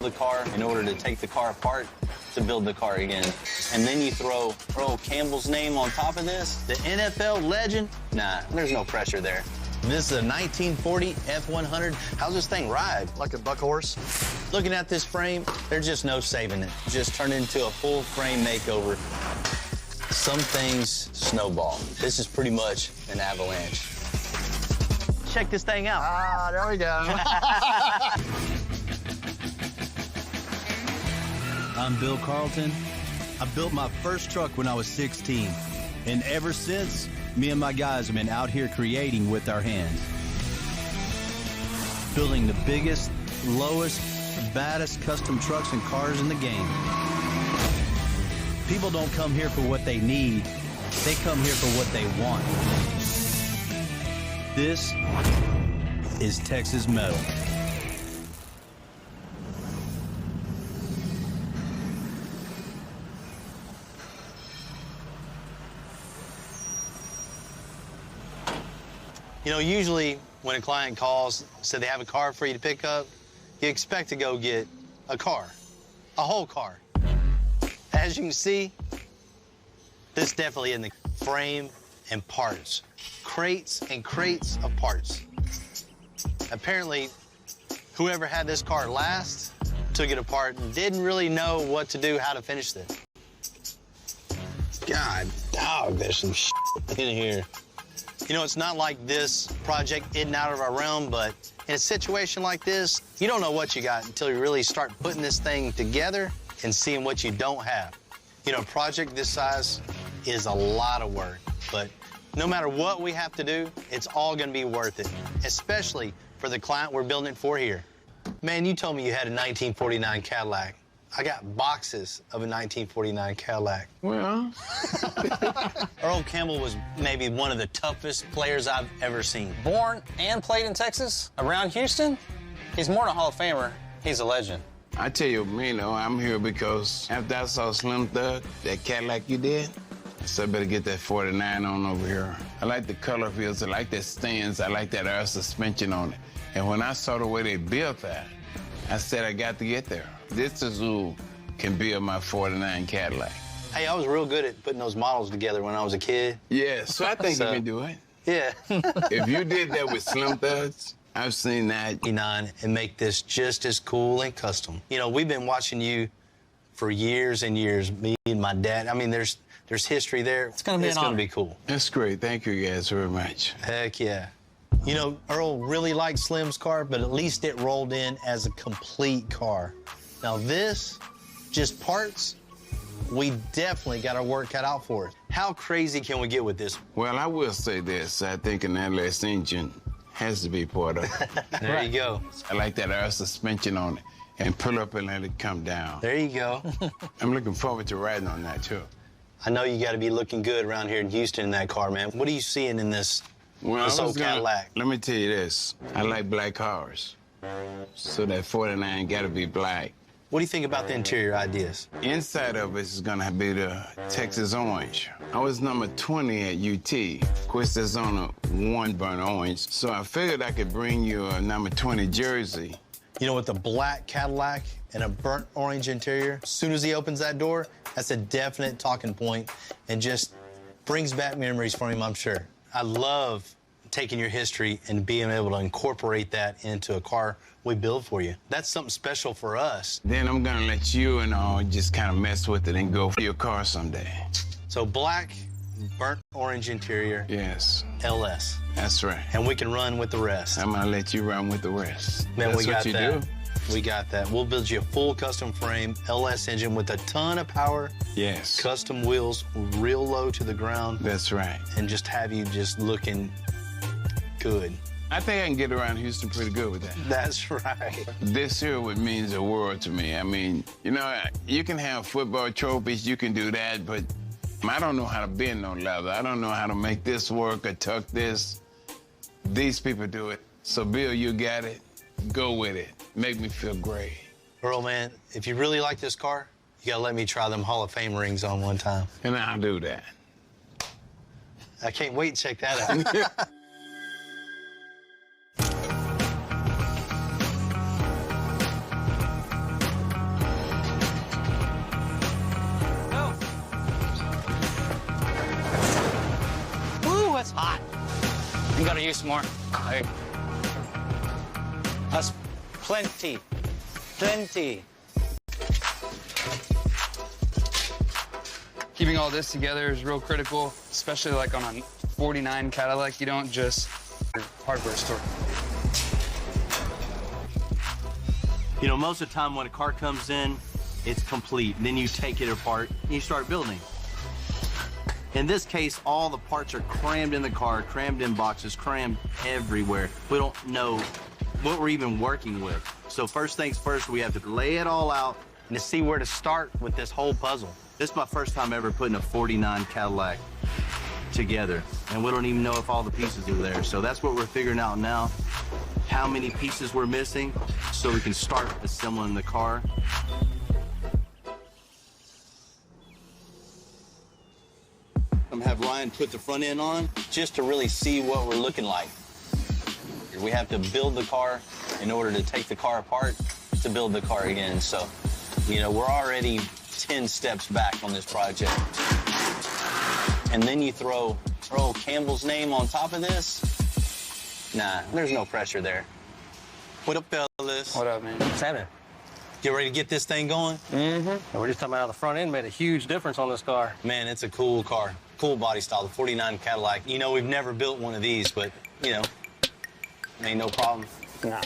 the car in order to take the car apart to build the car again. And then you throw Earl Campbell's name on top of this, the NFL legend. Nah, there's no pressure there. This is a 1940 F100. How's this thing ride? Like a buck horse. Looking at this frame, there's just no saving it. Just turned into a full frame makeover. Some things snowball. This is pretty much an avalanche. Check this thing out. Ah, there we go. I'm Bill Carlton. I built my first truck when I was 16. And ever since, me and my guys have been out here creating with our hands. Building the biggest, lowest, baddest custom trucks and cars in the game. People don't come here for what they need. They come here for what they want. This is Texas Metal. You know, usually when a client calls, said they have a car for you to pick up, you expect to go get a car, a whole car. As you can see, this definitely in the frame and parts. Crates and crates of parts. Apparently, whoever had this car last took it apart and didn't really know what to do, how to finish this. God, dog, there's some shit in here. You know, it's not like this project isn't out of our realm, but in a situation like this, you don't know what you got until you really start putting this thing together and seeing what you don't have. You know, a project this size is a lot of work, but no matter what we have to do, it's all gonna be worth it, especially for the client we're building it for here. Man, you told me you had a 1949 Cadillac. I got boxes of a 1949 Cadillac. Well, Earl Campbell was maybe one of the toughest players I've ever seen. Born and played in Texas, around Houston, he's more than a Hall of Famer, he's a legend. I tell you, I'm here because after I saw Slim Thug, that Cadillac you did, so I better get that 49 on over here. I like the color fields, I like the stands, I like that air suspension on it. And when I saw the way they built that, I said I got to get there. This is who can build my 49 Cadillac. Hey, I was real good at putting those models together when I was a kid. Yeah, so I think you can do it. Yeah. If you did that with Slim Thugs, I've seen that. And make this just as cool and custom. You know, we've been watching you for years and years, me and my dad. I mean, there's history there. It's gonna be an honor. Be cool. That's great. Thank you guys very much. Heck yeah. You know, Earl really liked Slim's car, but at least it rolled in as a complete car. Now this, just parts, we definitely got our work cut out for it. How crazy can we get with this? Well, I will say this. I think an LS engine has to be part of it. There you go. I like that air suspension on it. And pull up and let it come down. There you go. I'm looking forward to riding on that, too. I know you got to be looking good around here in Houston in that car, man. What are you seeing in this old Cadillac? Let me tell you this. I like black cars. So that 49 got to be black. What do you think about the interior ideas? Inside of it is going to be the Texas orange. I was number 20 at UT. Of course, there's only one burnt orange. So I figured I could bring you a number 20 jersey. You know, with the black Cadillac and a burnt orange interior, as soon as he opens that door, that's a definite talking point and just brings back memories for him, I'm sure. I love taking your history and being able to incorporate that into a car we build for you. That's something special for us. Then I'm gonna let you and all just kind of mess with it and go for your car someday. So black, burnt orange interior. Yes. LS. That's right. And we can run with the rest. I'm gonna let you run with the rest. Man, That's we got what you that. do. We got that. We'll build you a full custom frame, LS engine with a ton of power. Yes. Custom wheels, real low to the ground. That's right. And just have you just looking good. I think I can get around Houston pretty good with that. That's right. This here would means the world to me. I mean, you know, you can have football trophies, you can do that, but I don't know how to bend no leather. I don't know how to make this work or tuck this. These people do it. So, Bill, you got it. Go with it. Make me feel great. Earl, man, if you really like this car, you gotta let me try them Hall of Fame rings on one time. And I'll do that. I can't wait to check that out. gotta use some more. There you go. That's plenty. Plenty. Keeping all this together is real critical, especially like on a 49 Cadillac. You don't just hardware store. You know, most of the time when a car comes in, it's complete. Then you take it apart and you start building. In this case, all the parts are crammed in the car, crammed in boxes, crammed everywhere. We don't know what we're even working with. So first things first, we have to lay it all out And to see where to start with this whole puzzle. This is my first time ever putting a 49 Cadillac together, and we don't even know if all the pieces are there. So that's what we're figuring out now, how many pieces we're missing, so we can start assembling the car. I'm gonna have Ryan put the front end on Just to really see what we're looking like. We have to build the car in order to take the car apart to build the car again. So, you know, we're already 10 steps back on this project. And then you throw Earl Campbell's name on top of this. Nah, there's no pressure there. What up, fellas? What up, man? What's happening? You ready to get this thing going? Mm-hmm. We're just talking about the front end made a huge difference on this car. Man, it's a cool car. Cool body style, the 49 Cadillac. You know, we've never built one of these, but, you know, ain't no problem. Nah.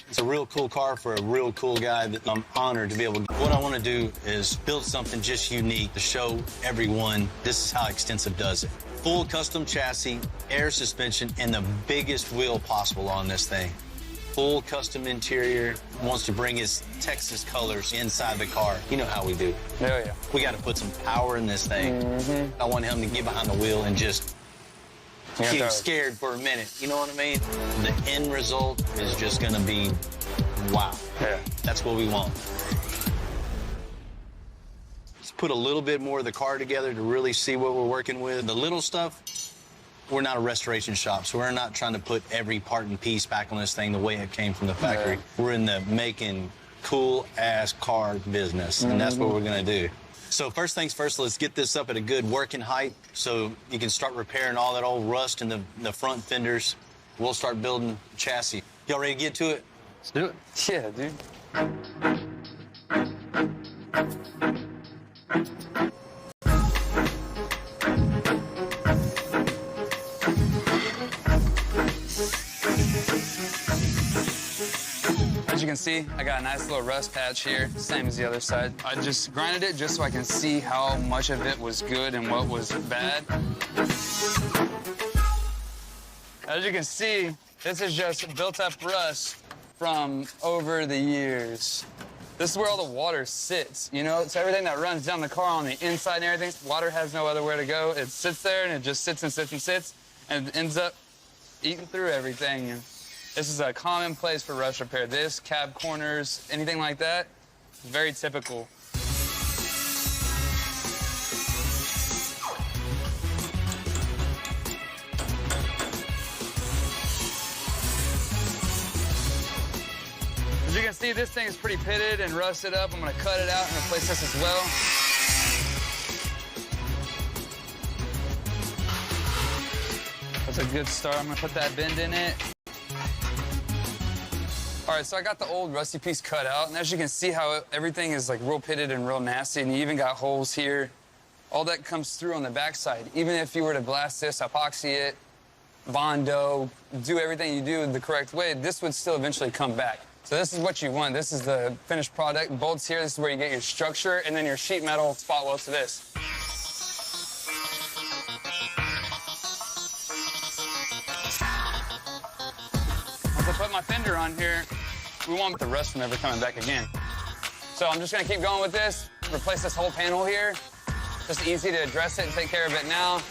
It's a real cool car for a real cool guy that I'm honored to be able to. What I want to do is build something just unique to show everyone this is how Extensive does it. Full custom chassis, air suspension, and the biggest wheel possible on this thing. Full custom interior, wants to bring his Texas colors inside the car. You know how we do. Oh, yeah. We got to put some power in this thing. I want him to get behind the wheel and just get scared for a minute. You know what I mean? The end result is just going to be wow. Yeah. That's what we want. Let's put a little bit more of the car together to really see what we're working with. The little stuff, we're not a restoration shop, so we're not trying to put every part and piece back on this thing the way it came from the factory. Yeah. We're in the making cool-ass car business, and that's what we're going to do. So first things first, let's get this up at a good working height so you can start repairing all that old rust in the front fenders. We'll start building chassis. Y'all ready to get to it? Let's do it. Yeah, dude. As you can see, I got a nice little rust patch here, same as the other side. I just grinded it just so I can see how much of it was good and what was bad. As you can see, this is just built up rust from over the years. This is where all the water sits, you know? So everything that runs down the car on the inside and everything, water has no other where to go. It sits there and it just sits and sits and sits, and it ends up eating through everything. And this is a common place for rust repair. This, cab corners, anything like that, very typical. As you can see, this thing is pretty pitted and rusted up. I'm gonna cut it out and replace this as well. That's a good start. I'm gonna put that bend in it. All right, so I got the old rusty piece cut out, and as you can see how everything is like real pitted and real nasty, and you even got holes here. All that comes through on the backside. Even if you were to blast this, epoxy it, Bondo, do everything you do the correct way, this would still eventually come back. So this is what you want. This is the finished product. Bolts here, this is where you get your structure, and then your sheet metal spot welds to this. Once I put my fender on here, we want the rust from ever coming back again. So I'm just gonna keep going with this, replace this whole panel here. Just easy to address it and take care of it now.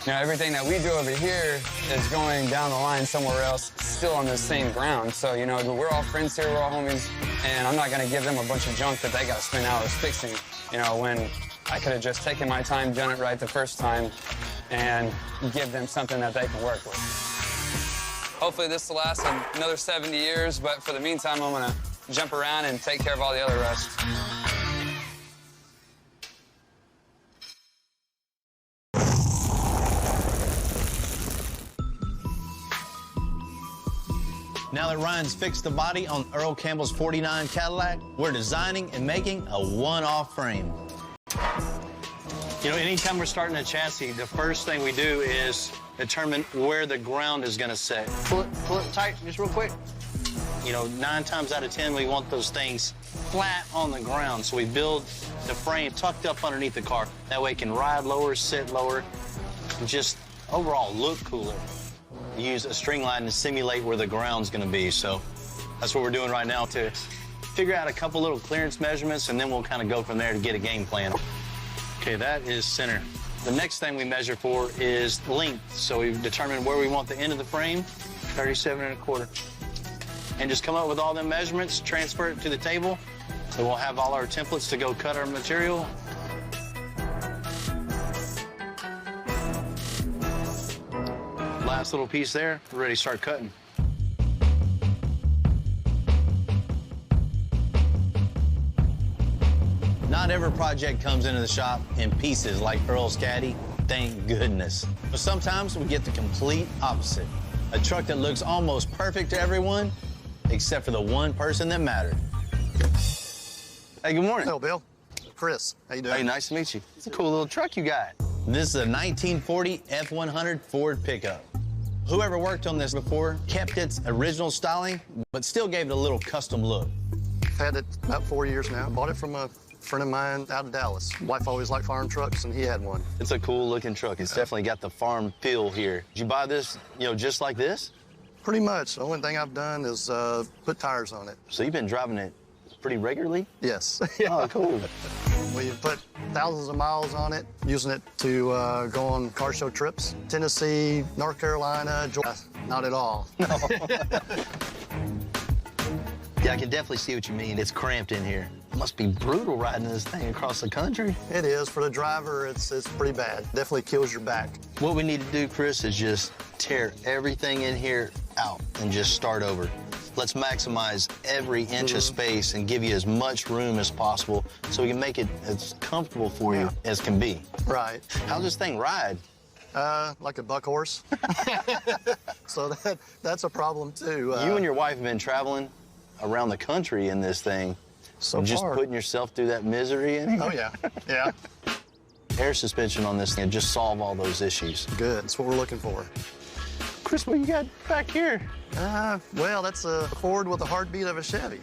You know, everything that we do over here is going down the line somewhere else, still on the same ground. So, you know, we're all friends here, we're all homies, and I'm not gonna give them a bunch of junk that they gotta spend hours fixing, you know, when I could have just taken my time, done it right the first time, and give them something that they can work with. Hopefully this will last another 70 years, but for the meantime, I'm gonna jump around and take care of all the other rust. Now that Ryan's fixed the body on Earl Campbell's 49 Cadillac, we're designing and making a one-off frame. You know, anytime we're starting a chassis, the first thing we do is determine where the ground is going to set. Pull it tight, just real quick. You know, 9 times out of 10, we want those things flat on the ground. So we build the frame tucked up underneath the car. That way it can ride lower, sit lower, and just overall look cooler. Use a string line to simulate where the ground's going to be. So that's what we're doing right now to figure out a couple little clearance measurements, and then we'll kind of go from there to get a game plan. Okay, that is center. The next thing we measure for is length. So we've determined where we want the end of the frame, 37 1/4. And just come up with all them measurements, transfer it to the table, so we'll have all our templates to go cut our material. Last little piece there, we're ready to start cutting. Not every project comes into the shop in pieces like Earl's Caddy, thank goodness. But sometimes we get the complete opposite. A truck that looks almost perfect to everyone, except for the one person that mattered. Hey, good morning. Hello, Bill. Chris, how you doing? Hey, nice to meet you. It's a cool little truck you got. This is a 1940 F100 Ford pickup. Whoever worked on this before kept its original styling, but still gave it a little custom look. Had it about 4 years now. Bought it from a friend of mine out of Dallas. Wife always liked farm trucks, and he had one. It's a cool looking truck. It's definitely got the farm feel here. Did you buy this, you know, just like this? Pretty much. The only thing I've done is put tires on it. So you've been driving it pretty regularly? Yes. Oh, cool. We've put thousands of miles on it, using it to go on car show trips. Tennessee, North Carolina, Georgia. Not at all. Yeah, I can definitely see what you mean. It's cramped in here. It must be brutal riding this thing across the country. It is. For the driver, it's pretty bad. Definitely kills your back. What we need to do, Chris, is just tear everything in here out and just start over. Let's maximize every inch of space and give you as much room as possible so we can make it as comfortable for you as can be. Right. How's this thing ride? Like a buck horse. So that's a problem, too. You and your wife have been traveling around the country in this thing. So just far. putting yourself through that misery in here? Oh, yeah. Yeah. Air suspension on this thing will just solve all those issues. Good. That's what we're looking for. Chris, what you got back here? Well, that's a Ford with the heartbeat of a Chevy.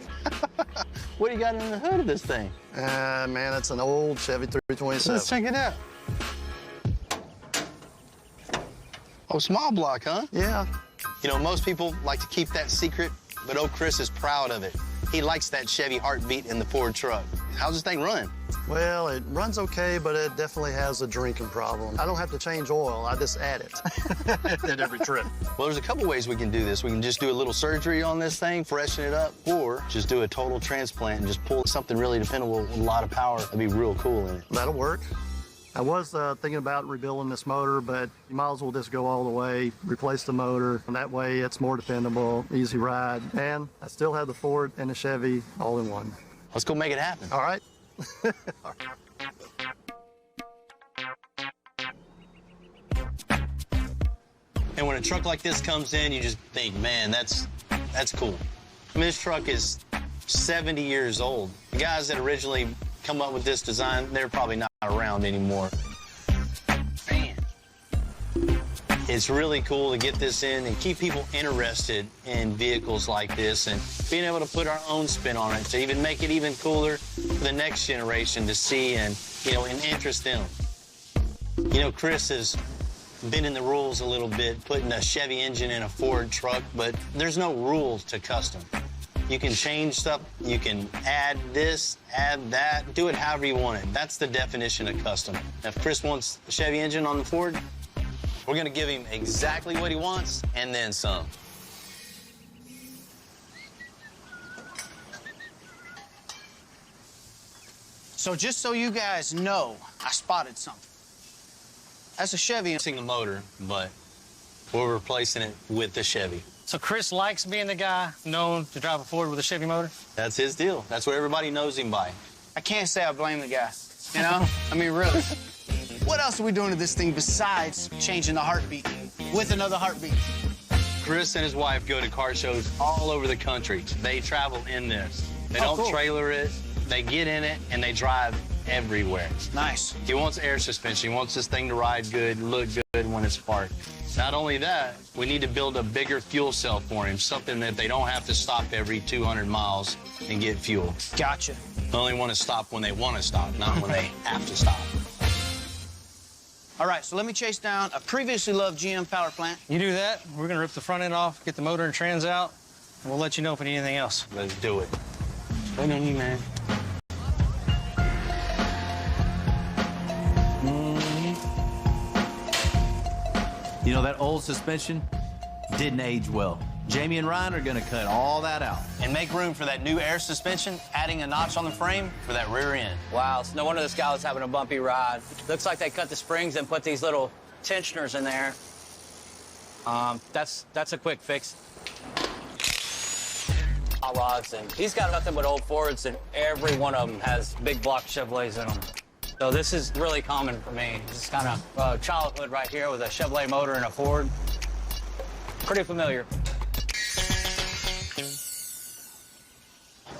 What do you got in the hood of this thing? Man, that's an old Chevy 327. Let's check it out. Oh, small block, huh? Yeah. You know, most people like to keep that secret, but old Chris is proud of it. He likes that Chevy heartbeat in the Ford truck. How's this thing run? Well, it runs okay, but it definitely has a drinking problem. I don't have to change oil. I just add it at every trip. Well, there's a couple ways we can do this. We can just do a little surgery on this thing, freshen it up, or just do a total transplant and just pull something really dependable with a lot of power. That'd be real cool in it. That'll work. I was thinking about rebuilding this motor, but you might as well just go all the way, replace the motor, and that way it's more dependable, easy ride, and I still have the Ford and the Chevy all in one. Let's go make it happen. All right? And when a truck like this comes in, you just think, man, that's cool. I mean, this truck is 70 years old. The guys that originally come up with this design, they're probably not around anymore. Man, it's really cool to get this in and keep people interested in vehicles like this and being able to put our own spin on it to even make it even cooler for the next generation to see and, you know, and interest them. You know, Chris has been in the rules a little bit, putting a Chevy engine in a Ford truck, but there's no rules to custom. You can change stuff, you can add this, add that, do it however you want it. That's the definition of custom. If Chris wants a Chevy engine on the Ford, we're gonna give him exactly what he wants and then some. So just so you guys know, I spotted something. That's a Chevy. Missing the motor, but we're replacing it with the Chevy. So Chris likes being the guy known to drive a Ford with a Chevy motor? That's his deal. That's what everybody knows him by. I can't say I blame the guy, you know? I mean, really. What else are we doing to this thing besides changing the heartbeat with another heartbeat? Chris and his wife go to car shows all over the country. They travel in this. They don't cool. trailer it. They get in it, and they drive everywhere. Nice. He wants air suspension. He wants this thing to ride good, look good when it's parked. Not only that, we need to build a bigger fuel cell for him, something that they don't have to stop every 200 miles and get fuel. Gotcha. They only want to stop when they want to stop, not when they have to stop. All right, so let me chase down a previously loved GM power plant. You do that, we're gonna rip the front end off, get the motor and trans out, and we'll let you know if we need anything else. Let's do it. Wait on you, man. You know, that old suspension didn't age well. Jamie and Ryan are gonna cut all that out. And make room for that new air suspension, adding a notch on the frame for that rear end. Wow, it's no wonder this guy was having a bumpy ride. Looks like they cut the springs and put these little tensioners in there. That's a quick fix. Hot rods, and he's got nothing but old Fords, and every one of them has big block Chevrolets in them. So this is really common for me. This is kind of childhood right here with a Chevrolet motor and a Ford. Pretty familiar.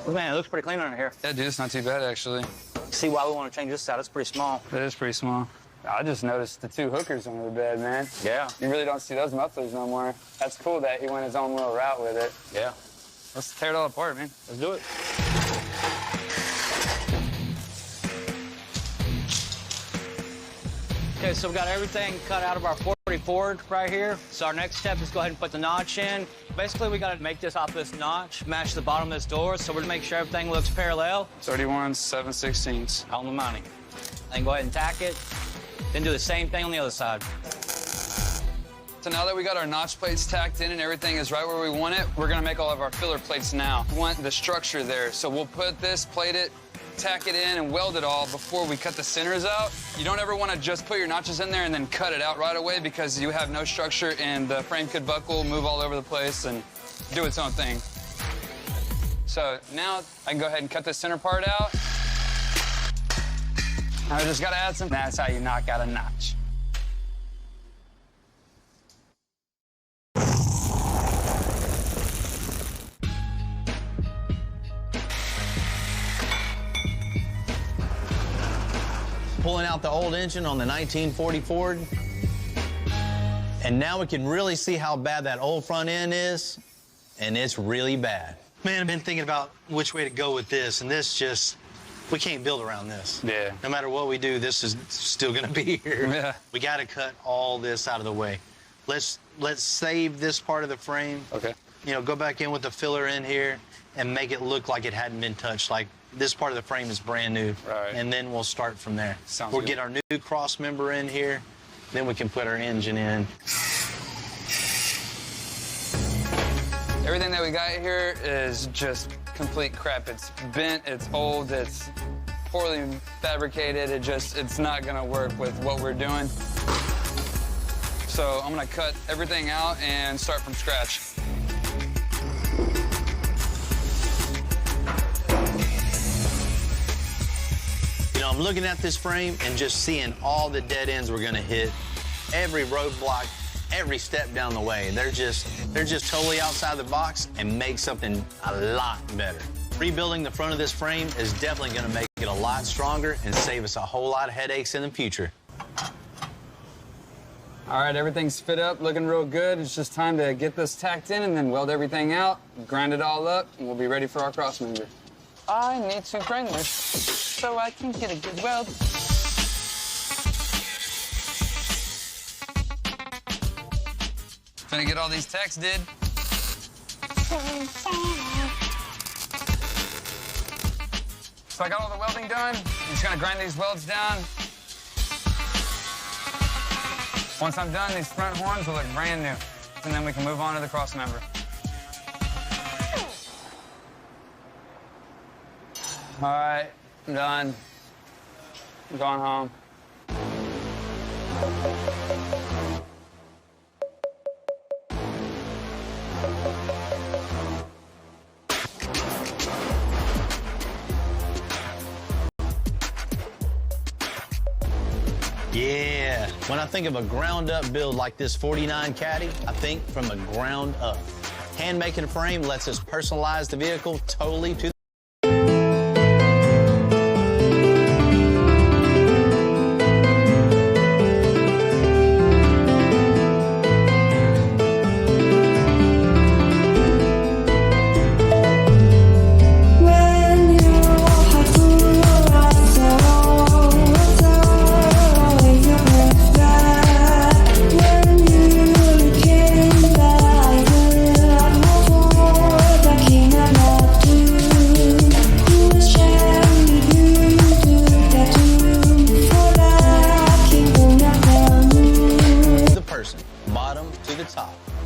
Man, it looks pretty clean under here. Yeah, dude, it's not too bad, actually. See why we want to change this out. It's pretty small. It is pretty small. I just noticed the two hookers under the bed, man. Yeah. You really don't see those mufflers no more. That's cool that he went his own little route with it. Yeah. Let's tear it all apart, man. Let's do it. Okay, so we got everything cut out of our 40 Ford right here. So our next step is go ahead and put the notch in. Basically, we got to make this off this notch, match the bottom of this door, so we're gonna make sure everything looks parallel. 31 7/16. On the money. Then go ahead and tack it. Then do the same thing on the other side. So now that we got our notch plates tacked in and everything is right where we want it, we're gonna make all of our filler plates now. We want the structure there, so we'll put this, plate it, tack it in, and weld it all before we cut the centers out. You don't ever want to just put your notches in there and then cut it out right away because you have no structure and the frame could buckle, move all over the place, and do its own thing. So now I can go ahead and cut this center part out. Now I just gotta add some. That's how you knock out a notch. Pulling out the old engine on the 1940 Ford. And now we can really see how bad that old front end is, and it's really bad. Man, I've been thinking about which way to go with this, and this just, we can't build around this. Yeah. No matter what we do, this is still gonna be here. Yeah. We gotta cut all this out of the way. Let's save this part of the frame. Okay. You know, go back in with the filler in here and make it look like it hadn't been touched, like this part of the frame is brand new. Right. And then we'll start from there. Sounds We'll good. get our new cross member in here, then we can put our engine in. Everything that we got here is just complete crap. It's bent, it's old, it's poorly fabricated. It's not gonna work with what we're doing. So I'm gonna cut everything out and start from scratch. You know, I'm looking at this frame and just seeing all the dead ends we're gonna hit, every roadblock, every step down the way. They're just totally outside the box and make something a lot better. Rebuilding the front of this frame is definitely gonna make it a lot stronger and save us a whole lot of headaches in the future. All right, everything's fit up, looking real good. It's just time to get this tacked in and then weld everything out, grind it all up, and we'll be ready for our cross member. I need to grind this so I can get a good weld. Gonna get all these tacks did. So I got all the welding done. I'm just gonna grind these welds down. Once I'm done, these front horns will look brand new. And then we can move on to the cross member. All right, I'm done. I'm going home. Yeah, Yeah, when I think of a ground-up build like this 49 Caddy, I think from the ground up. Hand-making a frame lets us personalize the vehicle totally to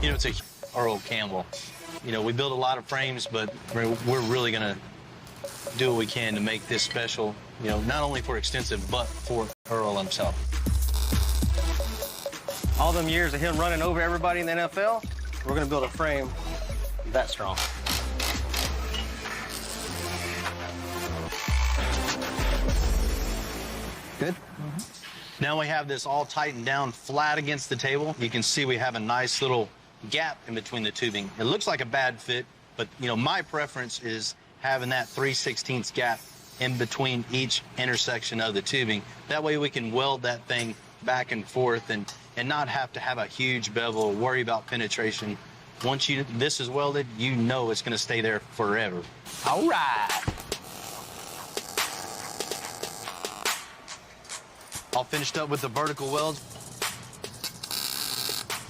You know, it's a Earl Campbell. You know, we build a lot of frames, but we're really going to do what we can to make this special, you know, not only for Extensive, but for Earl himself. All them years of him running over everybody in the NFL, we're going to build a frame that strong. Good? Now we have this all tightened down flat against the table. You can see we have a nice little gap in between the tubing. It looks like a bad fit, but you know, my preference is having that 3/16 gap in between each intersection of the tubing. That way we can weld that thing back and forth and not have to have a huge bevel, worry about penetration. Once this is welded, you know it's gonna stay there forever. All right. All finished up with the vertical welds.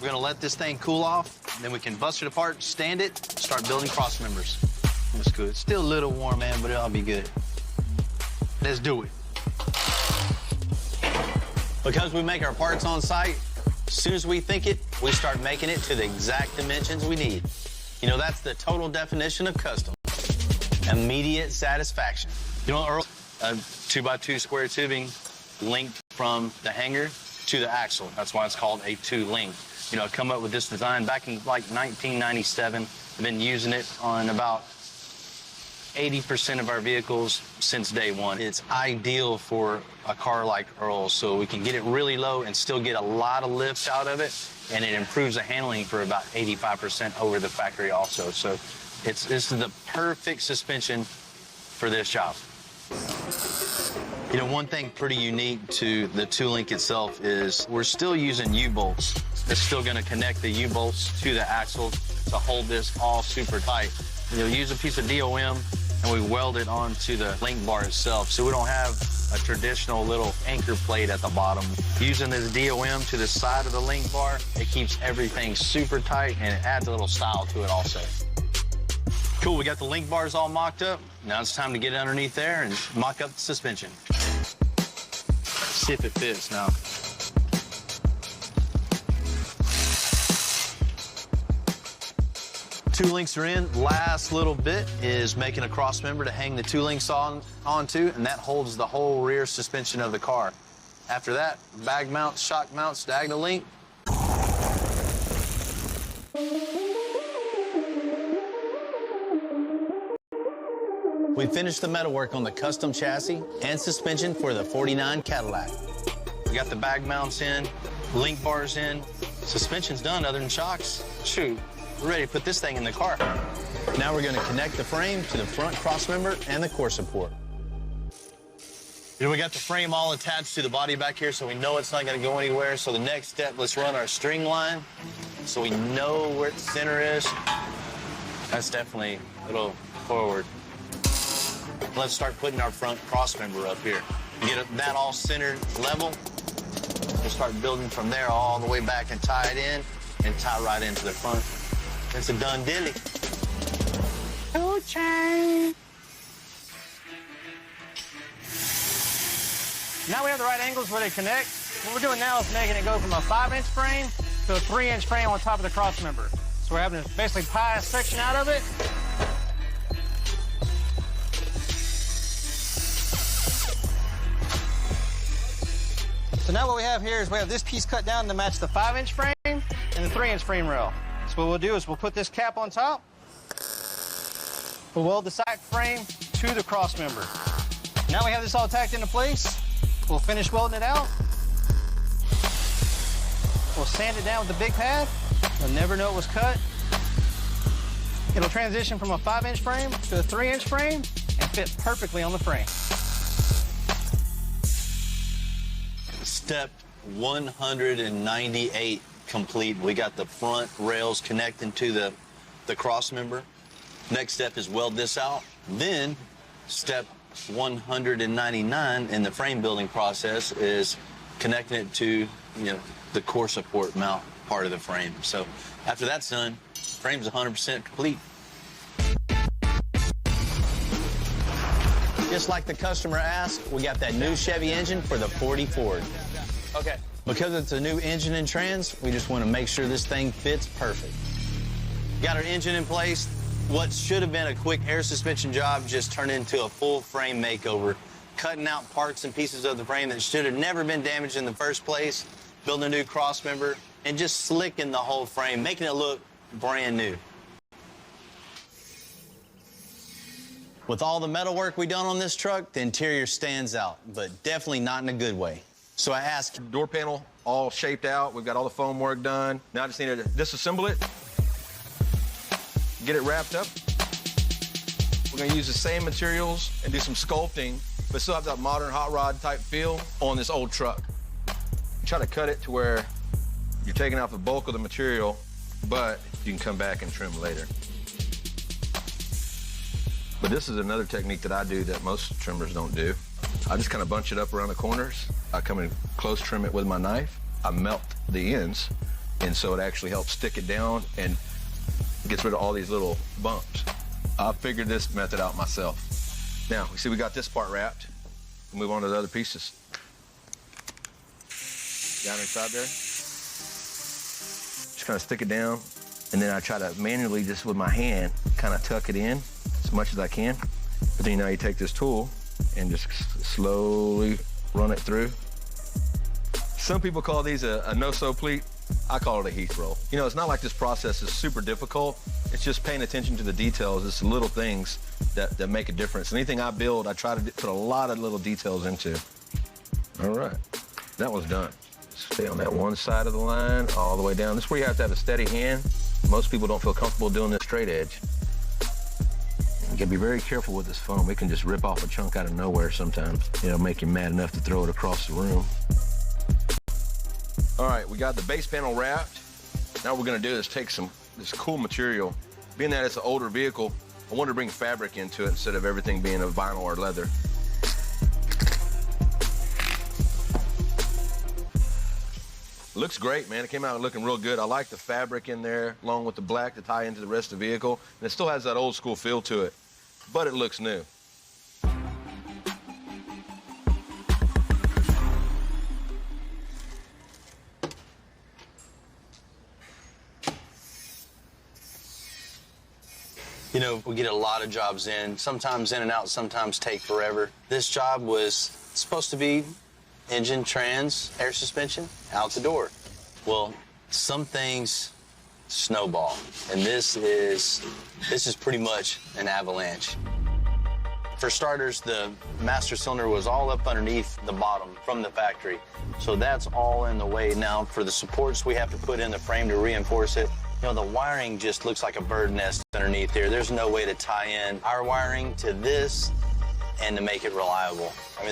We're gonna let this thing cool off, and then we can bust it apart, stand it, start building cross members. That's good. It's still a little warm, man, but it'll be good. Let's do it. Because we make our parts on site, as soon as we think it, we start making it to the exact dimensions we need. You know, that's the total definition of custom. Immediate satisfaction. You know, Earl, a 2x2 square tubing linked from the hanger to the axle. That's why it's called a two-link. You know, I come up with this design back in like 1997. I've been using it on about 80% of our vehicles since day one. It's ideal for a car like Earl's, so we can get it really low and still get a lot of lift out of it, and it improves the handling for about 85% over the factory also. So this is the perfect suspension for this job. You know, one thing pretty unique to the two-link itself is we're still using U-bolts. It's still going to connect the U-bolts to the axle to hold this all super tight. You know, use a piece of DOM and we weld it onto the link bar itself, so we don't have a traditional little anchor plate at the bottom. Using this DOM to the side of the link bar, it keeps everything super tight and it adds a little style to it also. Cool, we got the link bars all mocked up. Now it's time to get underneath there and mock up the suspension. See if it fits now. Two links are in. Last little bit is making a cross member to hang the two links onto, and that holds the whole rear suspension of the car. After that, bag mounts, shock mounts, diagonal link. We finished the metalwork on the custom chassis and suspension for the 49 Cadillac. We got the bag mounts in, link bars in, suspension's done other than shocks. Shoot, we're ready to put this thing in the car. Now we're gonna connect the frame to the front cross member and the core support. You know, we got the frame all attached to the body back here, so we know it's not gonna go anywhere. So the next step, let's run our string line so we know where the center is. That's definitely a little forward. Let's start putting our front cross member up here. Get that all centered level. We'll start building from there all the way back and tie it in and tie right into the front. It's a done dilly. Okay. Now we have the right angles where they connect. What we're doing now is making it go from a 5-inch frame to a 3-inch frame on top of the cross member. So we're having to basically pie a section out of it. So now what we have here is we have this piece cut down to match the 5-inch frame and the 3-inch frame rail. So what we'll do is we'll put this cap on top. We'll weld the side frame to the cross member. Now we have this all tacked into place. We'll finish welding it out. We'll sand it down with the big pad. You'll never know it was cut. It'll transition from a 5-inch frame to a 3-inch frame and fit perfectly on the frame. Step 198 complete. We got the front rails connecting to the cross member. Next step is weld this out. Then step 199 in the frame building process is connecting it to, the core support mount part of the frame. So after that's done, frame's 100% complete. Just like the customer asked, we got that new Chevy engine for the 40 Ford. Okay. Because it's a new engine and trans, we just want to make sure this thing fits perfect. Got our engine in place. What should have been a quick air suspension job just turned into a full frame makeover, cutting out parts and pieces of the frame that should have never been damaged in the first place, building a new cross member, and just slicking the whole frame, making it look brand new. With all the metal work we done on this truck, the interior stands out, but definitely not in a good way. So I asked, Door panel all shaped out. We've got all the foam work done. Now I just need to disassemble it, get it wrapped up. We're gonna use the same materials and do some sculpting, but still have that modern hot rod type feel on this old truck. Try to cut it to where you're taking out the bulk of the material, but you can come back and trim later. But this is another technique that I do that most trimmers don't do. I just kind of bunch it up around the corners. I come in close, trim it with my knife. I melt the ends, and so it actually helps stick it down and gets rid of all these little bumps. I figured this method out myself. Now, you see we got this part wrapped. We'll move on to the other pieces. Down inside there. Just kind of stick it down, and then I try to manually, just with my hand, kind of tuck it in as much as I can. But then you take this tool and just slowly run it through. Some people call these a no-sew pleat. I call it a Heath roll. It's not like this process is super difficult. It's just paying attention to the details. It's the little things that make a difference. Anything I build, I try to put a lot of little details into. All right, that one's done. Stay on that one side of the line, all the way down. This is where you have to have a steady hand. Most people don't feel comfortable doing this straight edge. You gotta be very careful with this foam. It can just rip off a chunk out of nowhere sometimes. It'll make you mad enough to throw it across the room. All right, we got the base panel wrapped. Now what we're gonna do is take this cool material. Being that it's an older vehicle, I wanted to bring fabric into it instead of everything being a vinyl or leather. Looks great, man. It came out looking real good. I like the fabric in there, along with the black to tie into the rest of the vehicle. And it still has that old school feel to it, but it looks new. We get a lot of jobs in, sometimes in and out, sometimes take forever. This job was supposed to be engine, trans, air suspension, out the door. Well, some things snowball, and this is pretty much an avalanche. For starters, the master cylinder was all up underneath the bottom from the factory, so that's all in the way. Now, for the supports we have to put in the frame to reinforce it, the wiring just looks like a bird nest underneath here. There's no way to tie in our wiring to this and to make it reliable. I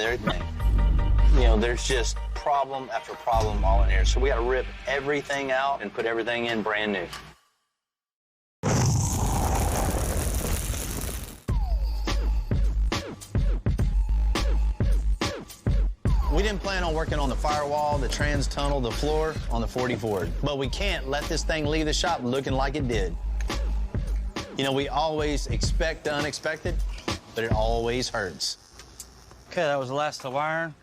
mean, there's just problem after problem all in here. So we got to rip everything out and put everything in brand new. We didn't plan on working on the firewall, the trans tunnel, the floor on the 40 Ford. But we can't let this thing leave the shop looking like it did. We always expect the unexpected, but it always hurts. Okay, that was the last of the wiring.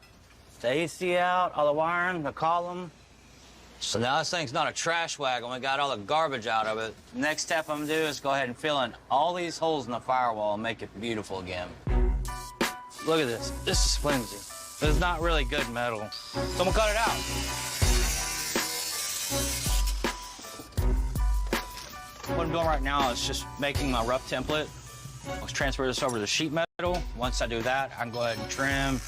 The AC out, all the wiring, the column. So now this thing's not a trash wagon. We got all the garbage out of it. Next step I'm gonna do is go ahead and fill in all these holes in the firewall and make it beautiful again. Look at this. This is flimsy. This is not really good metal. So I'm gonna cut it out. What I'm doing right now is just making my rough template. Let's transfer this over to sheet metal. Once I do that, I can go ahead and trim,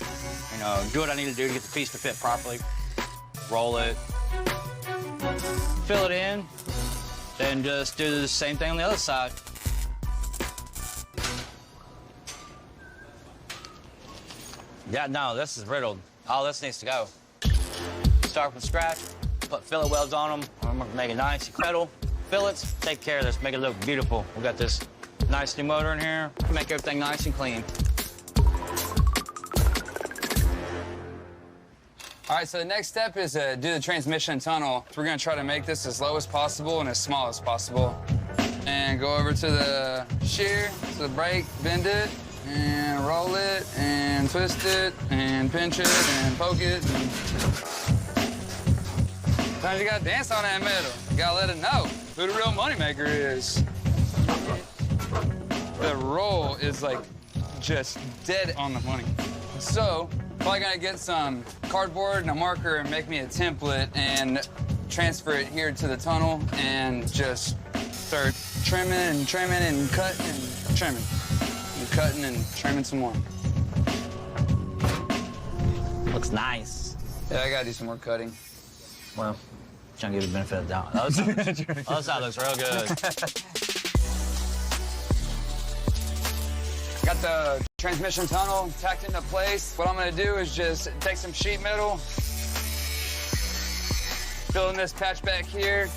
do what I need to do to get the piece to fit properly. Roll it. fill it in, then just do the same thing on the other side. Yeah, no, this is riddled. All this needs to go. Start from scratch, put fillet welds on them. I'm gonna make it nice, pedal, fillets, take care of this, make it look beautiful. We got this nice new motor in here, make everything nice and clean. All right, so the next step is to do the transmission tunnel. We're gonna try to make this as low as possible and as small as possible. And go over to the shear, to the brake, bend it, and roll it, and twist it, and pinch it, and poke it. Sometimes you gotta dance on that metal. You gotta let it know who the real moneymaker is. The roll is like just dead on the money. So, probably gonna get some cardboard and a marker and make me a template and transfer it here to the tunnel and just start trimming and trimming and cutting and trimming. And cutting and trimming some more. Looks nice. Yeah, I gotta do some more cutting. Well, trying to give you the benefit of the doubt. The other side looks real good. Got the transmission tunnel tacked into place. What I'm gonna do is just take some sheet metal, fill in this patch back here.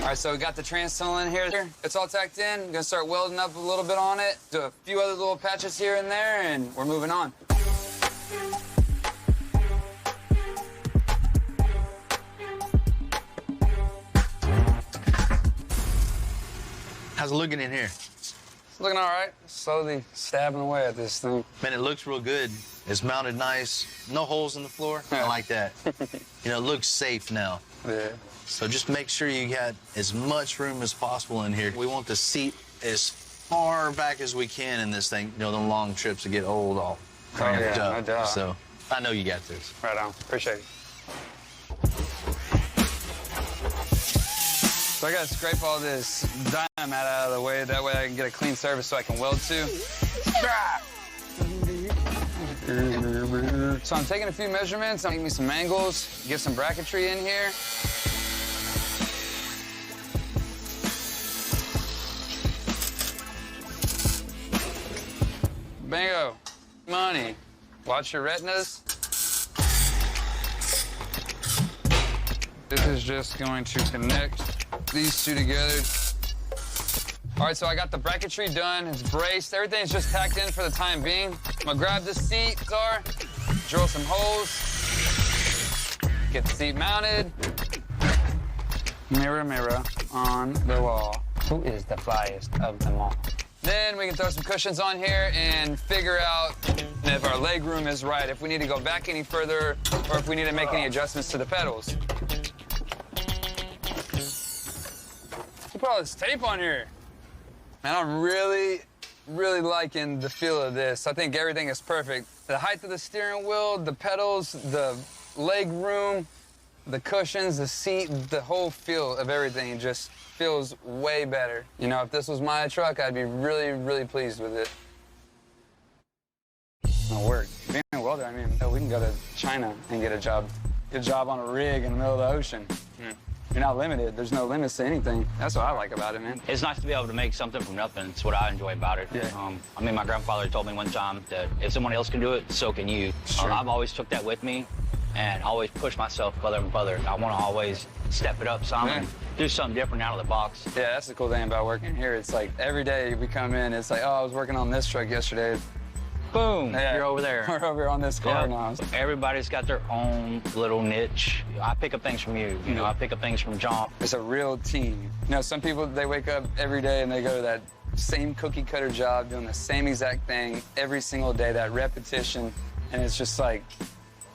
All right, so we got the trans tunnel in here. It's all tacked in. I'm gonna start welding up a little bit on it. Do a few other little patches here and there, and we're moving on. How's it looking in here? It's looking all right. Slowly stabbing away at this thing. Man, it looks real good. It's mounted nice. No holes in the floor. I like that. You know, it looks safe now. Yeah. So just make sure you got as much room as possible in here. We want the seat as far back as we can in this thing. You know, the long trips to get old all cramped up. No doubt. So I know you got this. Right on. Appreciate it. So I gotta scrape all this dynamite out of the way. That way I can get a clean surface so I can weld to. So I'm taking a few measurements. I'm making me some angles, get some bracketry in here. Bingo. Money. Watch your retinas. This is just going to connect these two together. All right, so I got the bracketry done. It's braced. Everything's just tacked in for the time being. I'm gonna grab the seat, drill some holes, get the seat mounted. Mirror, mirror on the wall. Who is the flyest of them all? Then we can throw some cushions on here and figure out if our leg room is right, if we need to go back any further, or if we need to make any adjustments to the pedals. Put all this tape on here. Man, I'm really liking the feel of this. I think everything is perfect. The height of the steering wheel, the pedals, the leg room, the cushions, the seat, the whole feel of everything just feels way better. You know, if this was my truck, I'd be really pleased with it. It'll work. Being a welder, I mean, we can go to China and get a job on a rig in the middle of the ocean. You're not limited. There's no limits to anything. That's what I like about it, man. It's nice to be able to make something from nothing. It's what I enjoy about it. Yeah. I mean, my grandfather told me one time that if someone else can do it, so can you. Sure. I've always took that with me and always pushed myself further and further. I want to always step it up some and do something different out of the box. Yeah, that's the cool thing about working here. It's like every day we come in, it's like, oh, I was working on this truck yesterday. Boom, you're over there. We're over on this car now. Everybody's got their own little niche. I pick up things from you. You know, I pick up things from John. It's a real team. You know, some people, they wake up every day and they go to that same cookie cutter job, doing the same exact thing every single day, that repetition. And it's just like,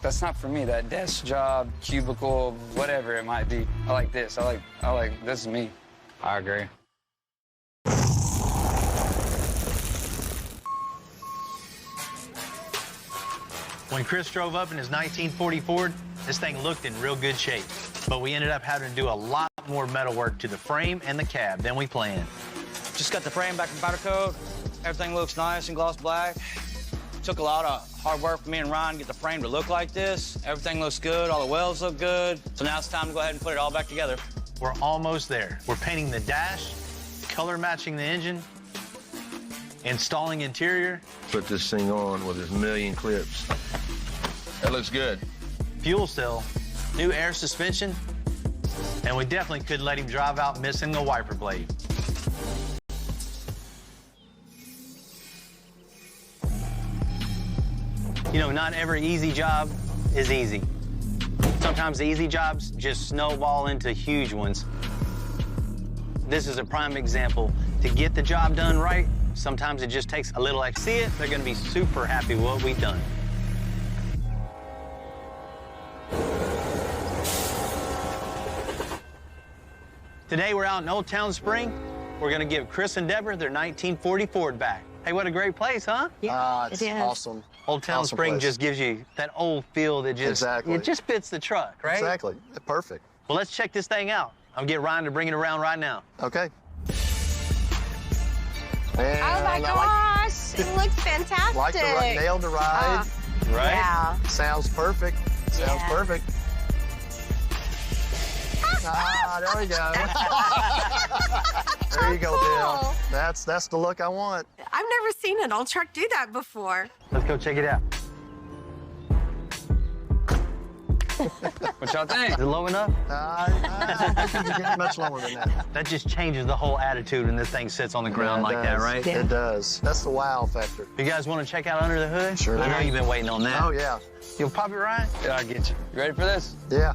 that's not for me. That desk job, cubicle, whatever it might be. I like this. I like, this is me. I agree. When Chris drove up in his 1940 Ford, this thing looked in real good shape. But we ended up having to do a lot more metal work to the frame and the cab than we planned. Just got the frame back from powder coat. Everything looks nice and gloss black. Took a lot of hard work for me and Ryan to get the frame to look like this. Everything looks good, all the welds look good. So now it's time to go ahead and put it all back together. We're almost there. We're painting the dash, color matching the engine, installing interior. Put this thing on with 1,000,000 clips. That looks good. Fuel cell, new air suspension, and we definitely couldn't let him drive out missing a wiper blade. You know, not every easy job is easy. Sometimes the easy jobs just snowball into huge ones. This is a prime example. To get the job done right, sometimes it just takes a little extra. See it, they're gonna be super happy with what we've done. Today we're out in Old Town Spring. We're gonna give Chris and Deborah their 1940 Ford back. Hey, what a great place, huh? Yeah, it's awesome. Old Town Awesome Spring place. just gives you that old feel that just Exactly. it just fits the truck, right? Exactly. Perfect. Well, let's check this thing out. I'll get Ryan to bring it around right now. Okay. And Oh my gosh, it looks fantastic. Like the nailed the ride. Right? Yeah. Sounds perfect. Sounds Yeah. perfect. There we go. There you go, Bill. Cool. That's the look I want. I've never seen an old truck do that before. Let's go check it out. What y'all think? Is it low enough? I think you get much lower than that. That just changes the whole attitude when this thing sits on the ground Yeah, it like that, does. right? It does. That's the wow factor. You guys want to check out under the hood? Sure I know do. you've been waiting on that. Oh, yeah. You'll pop it, Ryan? Yeah, I get you. You ready for this? Yeah.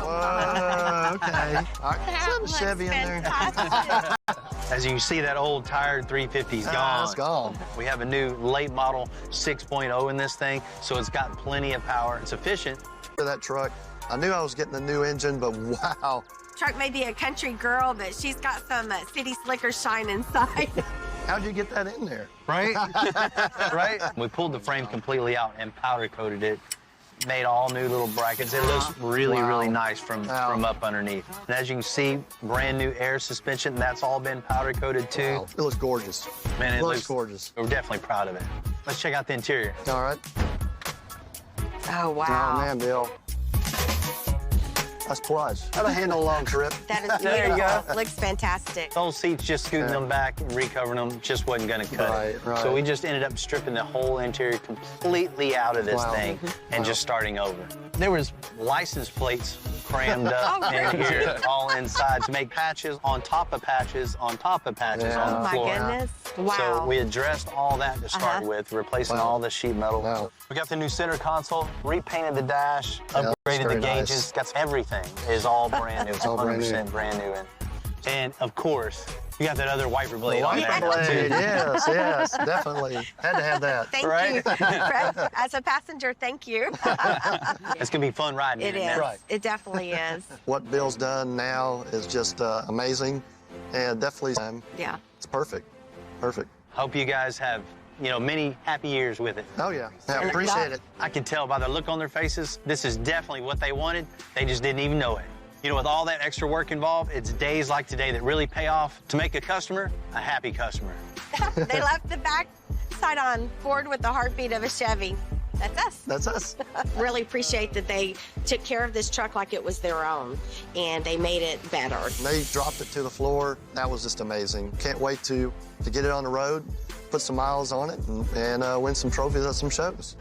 Oh, Okay. All right. that Some looks Chevy in there. fantastic. As you can see, that old tired 350's gone. It's gone. We have a new late model 6.0 in this thing, so it's got plenty of power. It's efficient. That truck, I knew I was getting a new engine, but wow. Truck may be a country girl, but she's got some city slicker shine inside. How'd you get that in there? Right? Right? We pulled the frame completely out and powder coated it. Made all new little brackets. It looks really, Wow. really nice from up underneath. And as you can see, brand new air suspension. That's all been powder coated too. Wow. It looks gorgeous. Man, it looks gorgeous. We're definitely proud of it. Let's check out the interior. All right. Oh, wow. Oh, man, Bill. That's plush. That'll handle a long trip. That is There you beautiful. go. Looks fantastic. Those seats, just scooting them back and recovering them, just wasn't gonna cut it. Right. So we just ended up stripping the whole interior completely out of this Wow. thing and just starting over. There was license plates crammed up Oh, in really? here, all inside to make patches on top of patches on top of patches Yeah. on Oh, the my floor. goodness. Wow. So we addressed all that to start with, replacing Wow. all the sheet metal. Wow. We got the new center console, repainted the dash, Yeah, that's upgraded the very gauges. nice. Got everything is all brand new. It's all brand new. 100% brand new. And of course, you got that other wiper blade on Wiper there. blade, too. yes, definitely. Had to have that. Thank Right? you. As a passenger, thank you. It's gonna be fun riding It in is. now. Right. It definitely is. What Bill's done now is just amazing, and definitely, Yeah. it's perfect. Perfect. Hope you guys have, many happy years with it. Oh, yeah. I And appreciate that- it. I can tell by the look on their faces, this is definitely what they wanted. They just didn't even know it. With all that extra work involved, it's days like today that really pay off to make a customer a happy customer. They left the back side on Ford with the heartbeat of a Chevy. That's us. That's us. Really appreciate that they took care of this truck like it was their own, and they made it better. They dropped it to the floor. That was just amazing. Can't wait to get it on the road, put some miles on it, and win some trophies at some shows.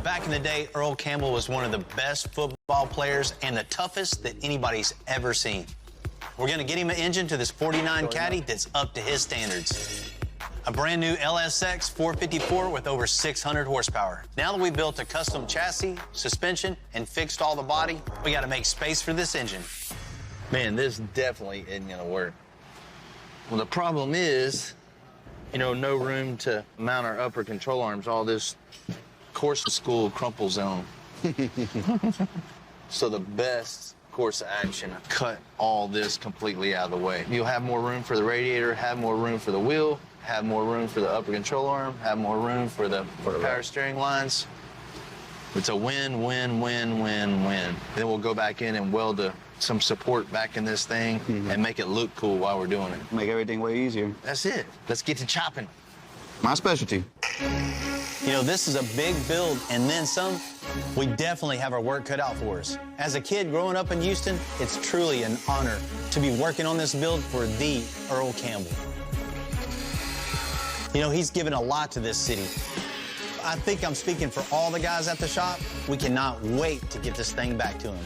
Back in the day, Earl Campbell was one of the best football players and the toughest that anybody's ever seen. We're gonna get him an engine to this 49 Caddy that's up to his standards. A brand new LSX 454 with over 600 horsepower. Now that we've built a custom chassis, suspension, and fixed all the body, we gotta make space for this engine. Man, this definitely isn't gonna work. Well, the problem is, no room to mount our upper control arms, all this course school crumple zone. So the best course of action. Cut all this completely out of the way. You'll have more room for the radiator, have more room for the wheel, have more room for the upper control arm, have more room for the power steering lines. It's a win, win, win, win, win. Then we'll go back in and weld some support back in this thing and make it look cool while we're doing it. Make everything way easier. That's it. Let's get to chopping. My specialty. You know, this is a big build, and then some. We definitely have our work cut out for us. As a kid growing up in Houston, it's truly an honor to be working on this build for the Earl Campbell. You know, he's given a lot to this city. I think I'm speaking for all the guys at the shop. We cannot wait to get this thing back to him.